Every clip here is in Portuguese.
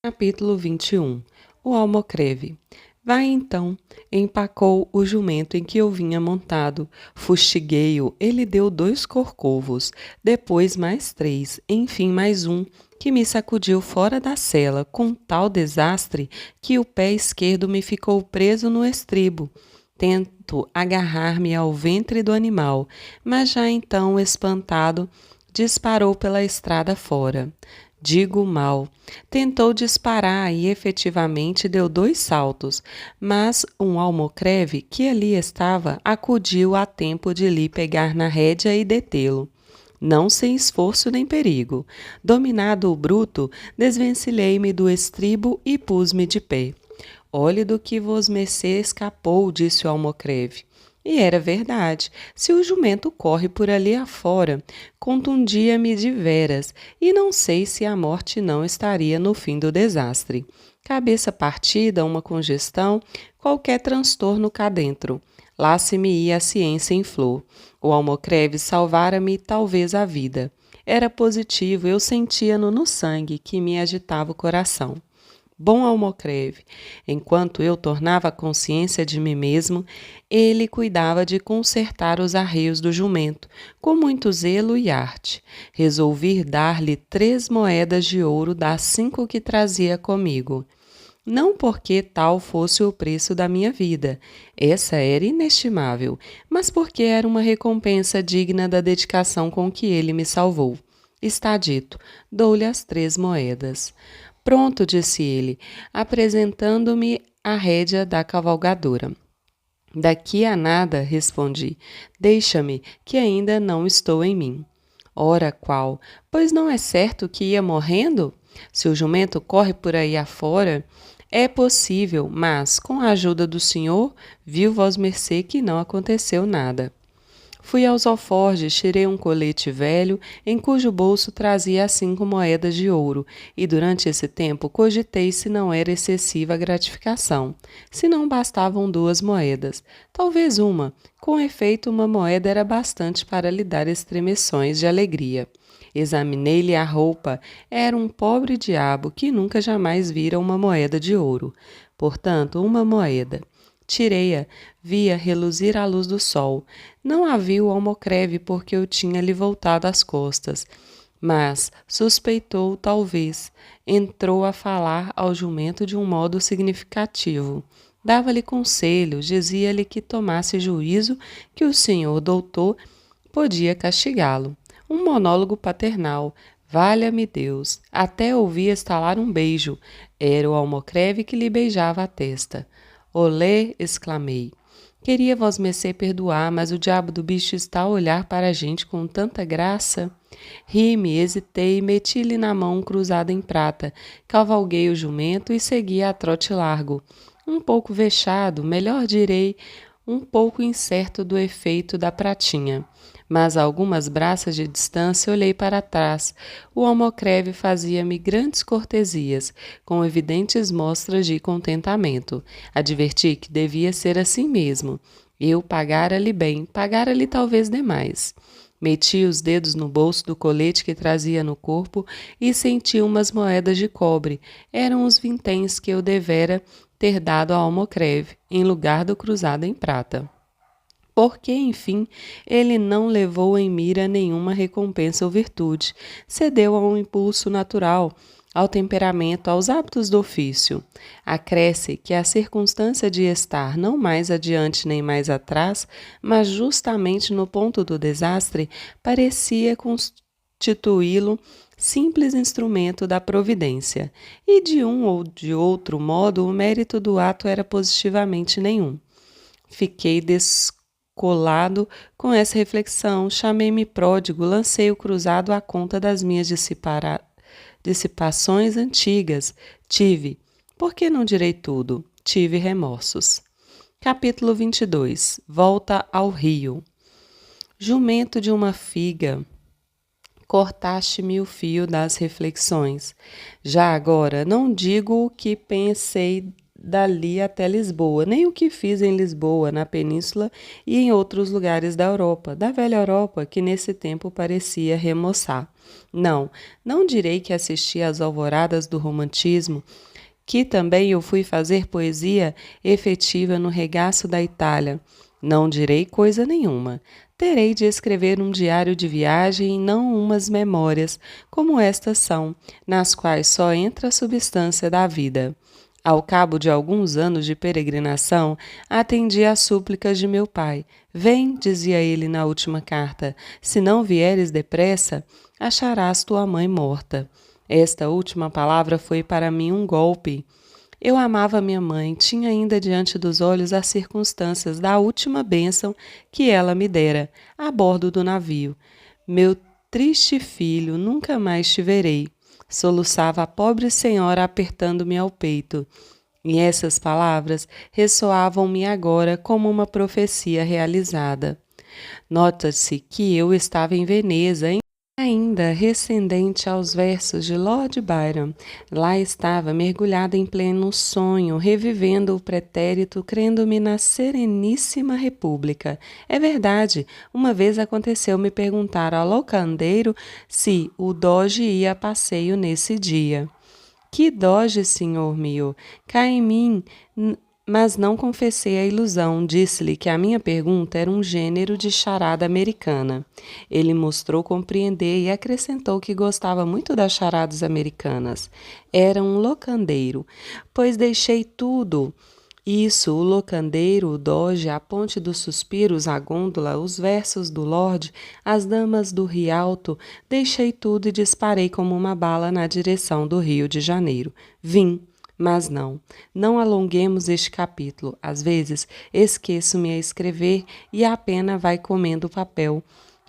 Capítulo 21. O almocreve. Vai então, empacou o jumento em que eu vinha montado, fustiguei-o, ele deu 2 corcovos, depois mais 3, enfim mais um, que me sacudiu fora da sela, com tal desastre que o pé esquerdo me ficou preso no estribo. Tento agarrar-me ao ventre do animal, mas já então, espantado, disparou pela estrada fora. Digo mal. Tentou disparar e efetivamente deu 2 saltos, mas um almocreve que ali estava acudiu a tempo de lhe pegar na rédea e detê-lo. Não sem esforço nem perigo. Dominado o bruto, desvencilhei-me do estribo e pus-me de pé. Olhe do que vosmecê escapou, disse o almocreve. E era verdade. Se o jumento corre por ali afora, contundia-me de veras, e não sei se a morte não estaria no fim do desastre. Cabeça partida, uma congestão, qualquer transtorno cá dentro. Lá se me ia a ciência em flor. O almocreve salvara-me talvez a vida. Era positivo, eu sentia-no no sangue que me agitava o coração. Bom almocreve, enquanto eu tornava a consciência de mim mesmo, ele cuidava de consertar os arreios do jumento, com muito zelo e arte. Resolvi dar-lhe 3 moedas de ouro das 5 que trazia comigo. Não porque tal fosse o preço da minha vida, essa era inestimável, mas porque era uma recompensa digna da dedicação com que ele me salvou. Está dito, dou-lhe as 3 moedas. Pronto, disse ele, apresentando-me a rédea da cavalgadora. Daqui a nada, respondi, deixa-me, que ainda não estou em mim. Ora, qual? Pois não é certo que ia morrendo? Se o jumento corre por aí afora, é possível, mas, com a ajuda do senhor, viu vosmecê que não aconteceu nada. Fui aos alforjes, tirei um colete velho, em cujo bolso trazia as 5 moedas de ouro, e durante esse tempo cogitei se não era excessiva a gratificação, se não bastavam 2 moedas, talvez uma, com efeito uma moeda era bastante para lhe dar estremeções de alegria. Examinei-lhe a roupa, era um pobre diabo que nunca jamais vira uma moeda de ouro, portanto uma moeda. Tirei-a, via reluzir à luz do sol. Não a viu o almocreve porque eu tinha-lhe voltado as costas. Mas suspeitou, talvez. Entrou a falar ao jumento de um modo significativo. Dava-lhe conselhos, dizia-lhe que tomasse juízo, que o senhor doutor podia castigá-lo. Um monólogo paternal. Valha-me Deus! Até ouvi estalar um beijo. Era o almocreve que lhe beijava a testa. Olê! Exclamei. Queria vosmecê perdoar, mas o diabo do bicho está a olhar para a gente com tanta graça. Ri-me, hesitei, meti-lhe na mão um cruzado em prata, cavalguei o jumento e segui a trote largo. Um pouco vexado, melhor direi, um pouco incerto do efeito da pratinha. Mas a algumas braças de distância olhei para trás. O almocreve fazia-me grandes cortesias, com evidentes mostras de contentamento. Adverti que devia ser assim mesmo. Eu pagara-lhe bem, pagara-lhe talvez demais. Meti os dedos no bolso do colete que trazia no corpo e senti umas moedas de cobre. Eram os vinténs que eu devera ter dado ao almocreve, em lugar do cruzado em prata. Porque, enfim, ele não levou em mira nenhuma recompensa ou virtude, cedeu a um impulso natural, ao temperamento, aos hábitos do ofício. Acresce que a circunstância de estar não mais adiante nem mais atrás, mas justamente no ponto do desastre, parecia constituí-lo simples instrumento da providência, e de um ou de outro modo o mérito do ato era positivamente nenhum. Fiquei descolado com essa reflexão, chamei-me pródigo, lancei o cruzado à conta das minhas dissipações antigas. Por que não direi tudo? Tive remorsos. Capítulo 22. Volta ao rio. Jumento de uma figa, cortaste-me o fio das reflexões. Já agora não digo o que pensei dali até Lisboa, nem o que fiz em Lisboa, na Península e em outros lugares da Europa, da velha Europa, que nesse tempo parecia remoçar. Não, não direi que assisti às alvoradas do romantismo, que também eu fui fazer poesia efetiva no regaço da Itália. Não direi coisa nenhuma. Terei de escrever um diário de viagem e não umas memórias, como estas são, nas quais só entra a substância da vida. Ao cabo de alguns anos de peregrinação, atendi às súplicas de meu pai. Vem, dizia ele na última carta, se não vieres depressa, acharás tua mãe morta. Esta última palavra foi para mim um golpe. Eu amava minha mãe, tinha ainda diante dos olhos as circunstâncias da última bênção que ela me dera, a bordo do navio. Meu triste filho, nunca mais te verei, soluçava a pobre senhora apertando-me ao peito. E essas palavras ressoavam-me agora como uma profecia realizada. Nota-se que eu estava em Veneza, ainda recendente aos versos de Lord Byron. Lá estava, mergulhada em pleno sonho, revivendo o pretérito, crendo-me na Sereníssima República. É verdade, uma vez aconteceu-me perguntar ao locandeiro se o Doge ia a passeio nesse dia. Que doge, senhor meu, cá em mim, mas não confessei a ilusão. Disse-lhe que a minha pergunta era um gênero de charada americana. Ele mostrou compreender e acrescentou que gostava muito das charadas americanas. Era um locandeiro, pois deixei tudo. Isso, o locandeiro, o doge, a ponte dos suspiros, a gôndola, os versos do Lorde, as damas do Rialto, deixei tudo e disparei como uma bala na direção do Rio de Janeiro. Vim, mas não alonguemos este capítulo. Às vezes esqueço-me a escrever e a pena vai comendo o papel.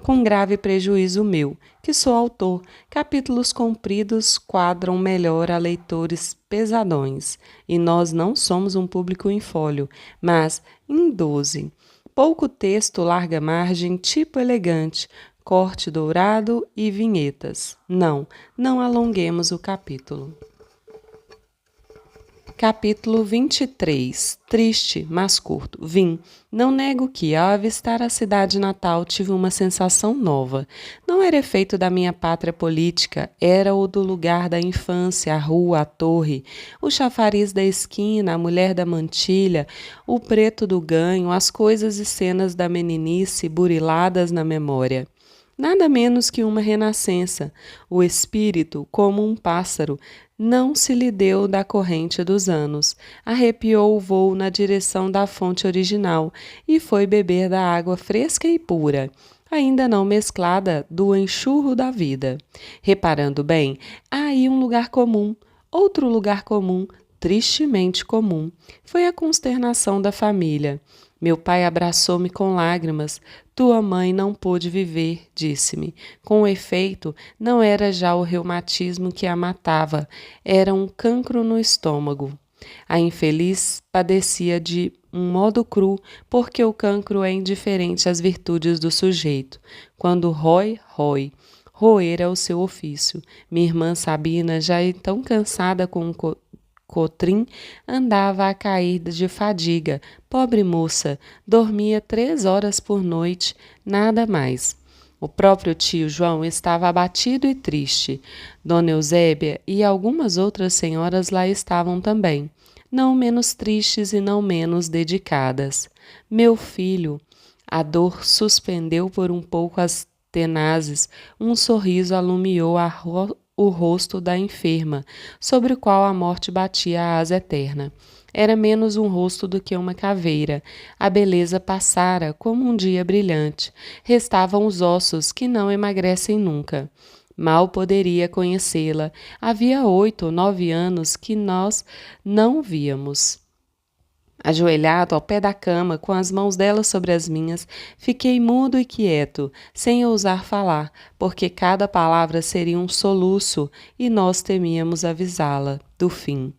Com grave prejuízo meu, que sou autor, capítulos compridos quadram melhor a leitores pesadões, e nós não somos um público em fólio, mas em 12. Pouco texto, larga margem, tipo elegante, corte dourado e vinhetas. Não alonguemos o capítulo. Capítulo 23. Triste, mas curto. Vim. Não nego que, ao avistar a cidade natal, tive uma sensação nova. Não era efeito da minha pátria política, era o do lugar da infância, a rua, a torre, o chafariz da esquina, a mulher da mantilha, o preto do ganho, as coisas e cenas da meninice buriladas na memória. Nada menos que uma renascença. O espírito, como um pássaro, não se lhe deu da corrente dos anos. Arrepiou o vôo na direção da fonte original e foi beber da água fresca e pura, ainda não mesclada, do enxurro da vida. Reparando bem, há aí um lugar comum, outro lugar comum, tristemente comum. Foi a consternação da família. Meu pai abraçou-me com lágrimas. Tua mãe não pôde viver, disse-me. Com efeito, não era já o reumatismo que a matava, era um cancro no estômago. A infeliz padecia de um modo cru, porque o cancro é indiferente às virtudes do sujeito. Quando rói, rói. Roer é o seu ofício. Minha irmã Sabina, já tão cansada com o Cotrim, andava a cair de fadiga. Pobre moça, dormia 3 horas por noite, nada mais. O próprio tio João estava abatido e triste. Dona Eusébia e algumas outras senhoras lá estavam também, não menos tristes e não menos dedicadas. Meu filho, a dor suspendeu por um pouco as tenazes, um sorriso alumiou o rosto da enferma, sobre o qual a morte batia a asa eterna. Era menos um rosto do que uma caveira. A beleza passara como um dia brilhante. Restavam os ossos que não emagrecem nunca. Mal poderia conhecê-la. Havia 8 ou 9 anos que nós não víamos. Ajoelhado ao pé da cama, com as mãos dela sobre as minhas, fiquei mudo e quieto, sem ousar falar, porque cada palavra seria um soluço e nós temíamos avisá-la do fim.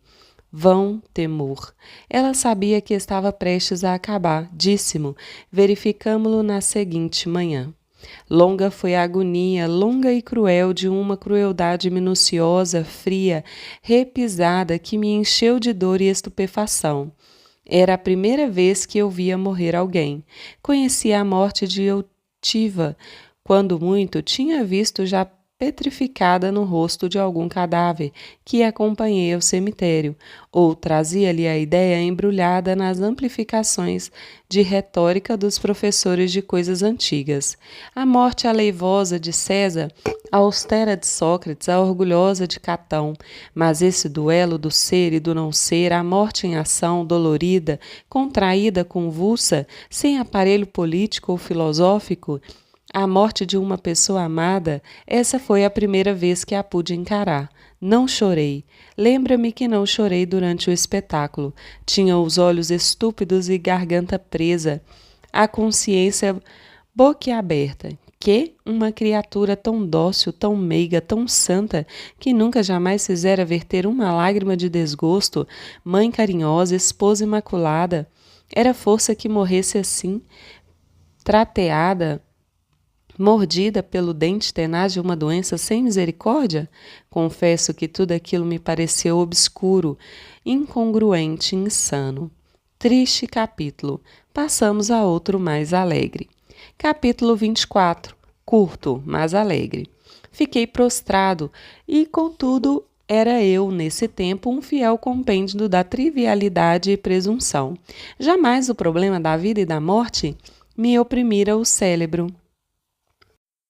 Vão temor. Ela sabia que estava prestes a acabar, disse-mo. Verificamo-lo na seguinte manhã. Longa foi a agonia, longa e cruel, de uma crueldade minuciosa, fria, repisada, que me encheu de dor e estupefação. Era a primeira vez que eu via morrer alguém. Conhecia a morte de Eutiva. Quando muito, tinha visto já petrificada no rosto de algum cadáver que acompanhei ao cemitério, ou trazia-lhe a ideia embrulhada nas amplificações de retórica dos professores de coisas antigas. A morte aleivosa de César, a austera de Sócrates, a orgulhosa de Catão, mas esse duelo do ser e do não ser, a morte em ação, dolorida, contraída, convulsa, sem aparelho político ou filosófico, a morte de uma pessoa amada, essa foi a primeira vez que a pude encarar. Não chorei. Lembra-me que não chorei durante o espetáculo. Tinha os olhos estúpidos e garganta presa, a consciência boquiaberta. Que uma criatura tão dócil, tão meiga, tão santa, que nunca jamais fizera verter uma lágrima de desgosto, mãe carinhosa, esposa imaculada, era força que morresse assim, trateada, mordida pelo dente tenaz de uma doença sem misericórdia? Confesso que tudo aquilo me pareceu obscuro, incongruente, insano. Triste capítulo. Passamos a outro mais alegre. Capítulo 24. Curto, mas alegre. Fiquei prostrado e, contudo, era eu, nesse tempo, um fiel compêndio da trivialidade e presunção. Jamais o problema da vida e da morte me oprimira o cérebro.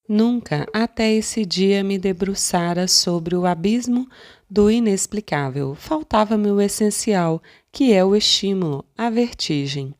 Nunca até esse dia me debruçara sobre o abismo do inexplicável. Faltava-me o essencial, que é o estímulo, a vertigem.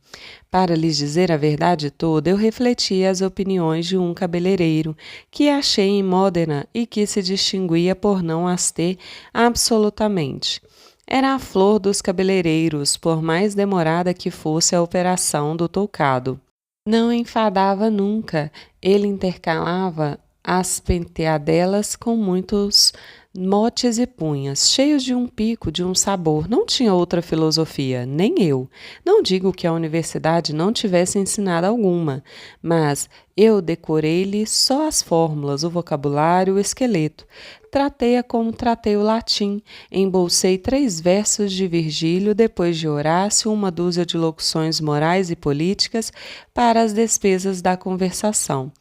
Para lhes dizer a verdade toda, eu refleti as opiniões de um cabeleireiro que achei em Módena e que se distinguia por não as ter absolutamente. Era a flor dos cabeleireiros, por mais demorada que fosse a operação do toucado. Não enfadava nunca, ele intercalava as penteadelas com muitos motes e punhas, cheios de um pico, de um sabor. Não tinha outra filosofia, nem eu. Não digo que a universidade não tivesse ensinado alguma, mas eu decorei-lhe só as fórmulas, o vocabulário, o esqueleto. Tratei-a como tratei o latim, embolsei 3 versos de Virgílio, depois de Horácio, uma dúzia de locuções morais e políticas para as despesas da conversação.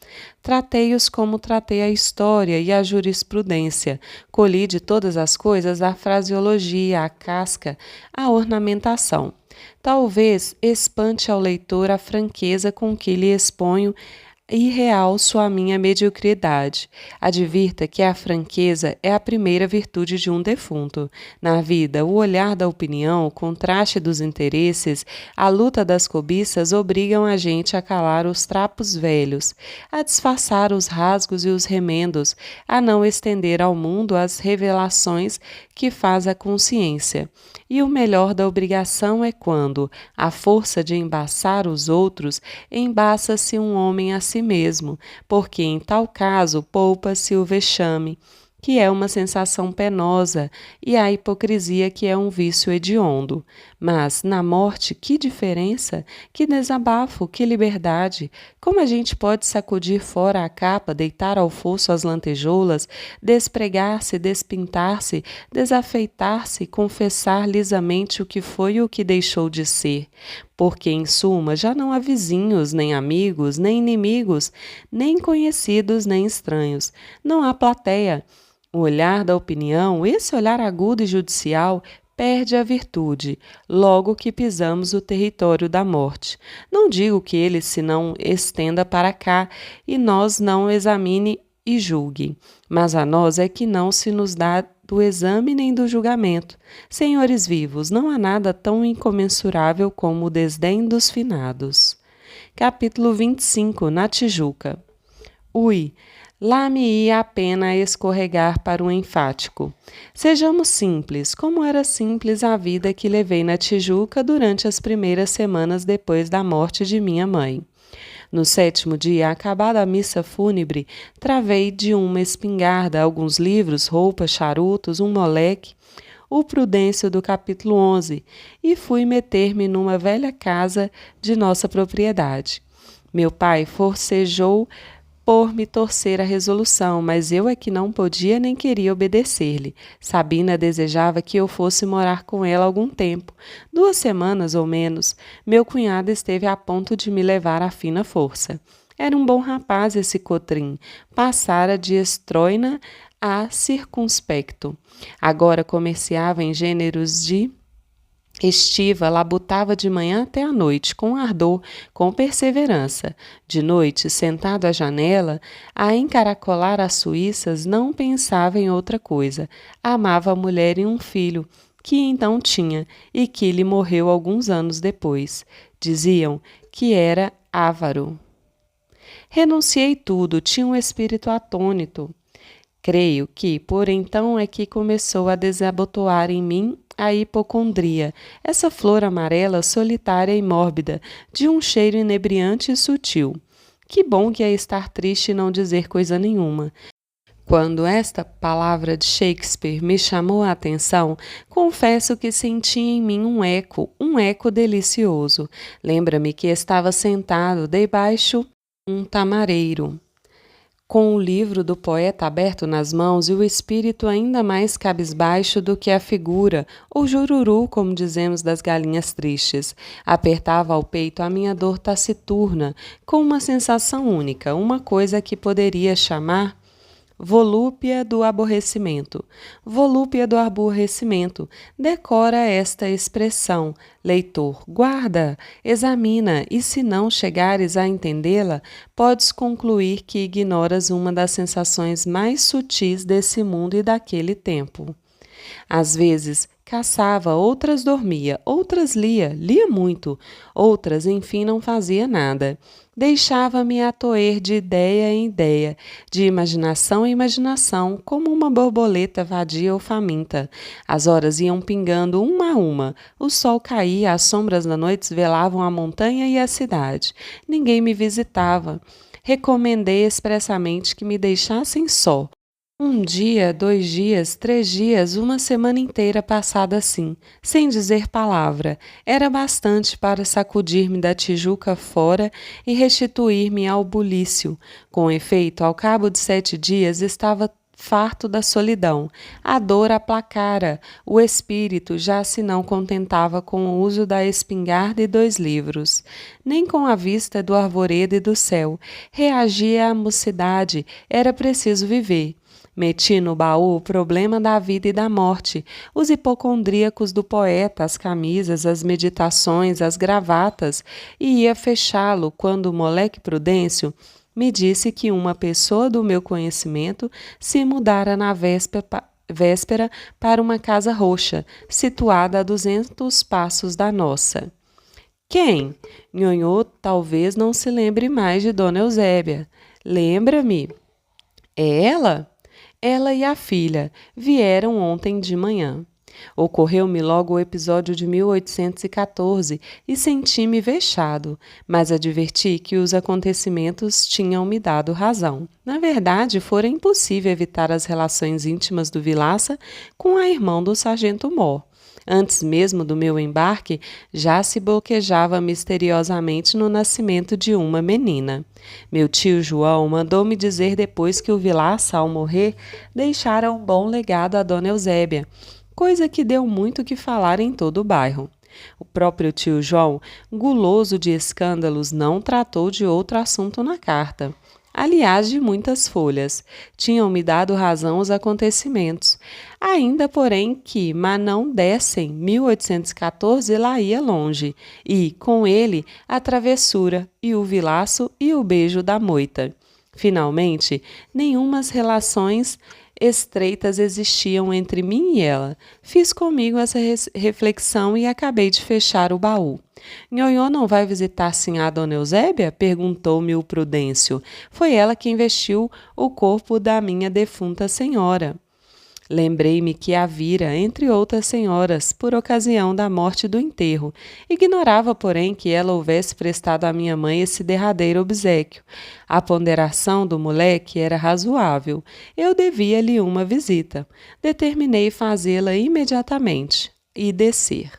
Tratei-os como tratei a história e a jurisprudência. Colhi de todas as coisas a fraseologia, a casca, a ornamentação. Talvez espante ao leitor a franqueza com que lhe exponho e realço a minha mediocridade. Advirta que a franqueza é a primeira virtude de um defunto. Na vida, o olhar da opinião, o contraste dos interesses, a luta das cobiças obrigam a gente a calar os trapos velhos, a disfarçar os rasgos e os remendos, a não estender ao mundo as revelações que faz a consciência. E o melhor da obrigação é quando, à força de embaçar os outros, embaça-se um homem a si mesmo, porque em tal caso poupa-se o vexame, que é uma sensação penosa, e a hipocrisia, que é um vício hediondo. Mas, na morte, que diferença, que desabafo, que liberdade! Como a gente pode sacudir fora a capa, deitar ao fosso as lantejoulas, despregar-se, despintar-se, desafeitar-se, confessar lisamente o que foi e o que deixou de ser. Porque, em suma, já não há vizinhos, nem amigos, nem inimigos, nem conhecidos, nem estranhos. Não há plateia. O olhar da opinião, esse olhar agudo e judicial, perde a virtude, logo que pisamos o território da morte. Não digo que ele se não estenda para cá e nós não examine e julgue, mas a nós é que não se nos dá do exame nem do julgamento. Senhores vivos, não há nada tão incomensurável como o desdém dos finados. Capítulo 25, na Tijuca. Ui! Lá me ia a pena escorregar para o enfático. Sejamos simples, como era simples a vida que levei na Tijuca durante as primeiras semanas depois da morte de minha mãe. No 7º dia, acabada a missa fúnebre, travei de uma espingarda alguns livros, roupas, charutos, um moleque, o Prudêncio do capítulo 11, e fui meter-me numa velha casa de nossa propriedade. Meu pai forcejou por me torcer a resolução, mas eu é que não podia nem queria obedecer-lhe. Sabina desejava que eu fosse morar com ela algum tempo, 2 semanas ou menos. Meu cunhado esteve a ponto de me levar à fina força. Era um bom rapaz esse Cotrim, passara de estroina a circunspecto. Agora comerciava em gêneros de estiva, labutava de manhã até à noite, com ardor, com perseverança. De noite, sentado à janela, a encaracolar as suíças, não pensava em outra coisa. Amava a mulher e um filho, que então tinha, e que lhe morreu alguns anos depois. Diziam que era avaro. Renunciei tudo, tinha um espírito atônito. Creio que, por então, é que começou a desabotoar em mim a hipocondria, essa flor amarela, solitária e mórbida, de um cheiro inebriante e sutil. Que bom que é estar triste e não dizer coisa nenhuma. Quando esta palavra de Shakespeare me chamou a atenção, confesso que senti em mim um eco delicioso. Lembra-me que estava sentado debaixo um tamareiro, com o livro do poeta aberto nas mãos e o espírito ainda mais cabisbaixo do que a figura, ou jururu, como dizemos das galinhas tristes. Apertava ao peito a minha dor taciturna, com uma sensação única, uma coisa que poderia chamar volúpia do aborrecimento. Volúpia do aborrecimento. Decora esta expressão, leitor. Guarda, examina, e se não chegares a entendê-la, podes concluir que ignoras uma das sensações mais sutis desse mundo e daquele tempo. Às vezes caçava, outras dormia, outras lia muito, outras, enfim, não fazia nada. Deixava-me atoer de ideia em ideia, de imaginação em imaginação, como uma borboleta vadia ou faminta. As horas iam pingando uma a uma. O sol caía, as sombras da noite velavam a montanha e a cidade. Ninguém me visitava. Recomendei expressamente que me deixassem só. 1 dia, 2 dias, 3 dias, uma semana inteira passada assim, sem dizer palavra, era bastante para sacudir-me da tijuca fora e restituir-me ao bulício. Com efeito, ao cabo de 7 dias, estava farto da solidão. A dor aplacara, o espírito já se não contentava com o uso da espingarda e 2 livros, nem com a vista do arvoredo e do céu. Reagia à mocidade, era preciso viver. Meti no baú o problema da vida e da morte, os hipocondríacos do poeta, as camisas, as meditações, as gravatas, e ia fechá-lo quando o moleque Prudêncio me disse que uma pessoa do meu conhecimento se mudara na véspera para uma casa roxa, situada a 200 passos da nossa. Quem? Nhonhô talvez não se lembre mais de Dona Eusébia. Lembra-me? É ela? Ela e a filha vieram ontem de manhã. Ocorreu-me logo o episódio de 1814 e senti-me vexado, mas adverti que os acontecimentos tinham me dado razão. Na verdade, fora impossível evitar as relações íntimas do Vilaça com a irmã do sargento Mor. Antes mesmo do meu embarque, já se boquejava misteriosamente no nascimento de uma menina. Meu tio João mandou-me dizer depois que o Vilaça, ao morrer, deixara um bom legado a Dona Eusébia, coisa que deu muito que falar em todo o bairro. O próprio tio João, guloso de escândalos, não tratou de outro assunto na carta. Aliás, de muitas folhas. Tinham-me dado razão os acontecimentos. Ainda, porém, que, mas não dessem, 1814 lá ia longe, e, com ele, a travessura, e o vilaço e o beijo da moita. Finalmente, nenhumas relações estreitas existiam entre mim e ela. Fiz comigo essa reflexão e acabei de fechar o baú. Nhonhô não vai visitar sinhá Dona Eusébia? Perguntou-me o Prudêncio. Foi ela quem vestiu o corpo da minha defunta senhora. Lembrei-me que a vira, entre outras senhoras, por ocasião da morte e do enterro. Ignorava, porém, que ela houvesse prestado à minha mãe esse derradeiro obséquio. A ponderação do moleque era razoável. Eu devia-lhe uma visita. Determinei fazê-la imediatamente e descer.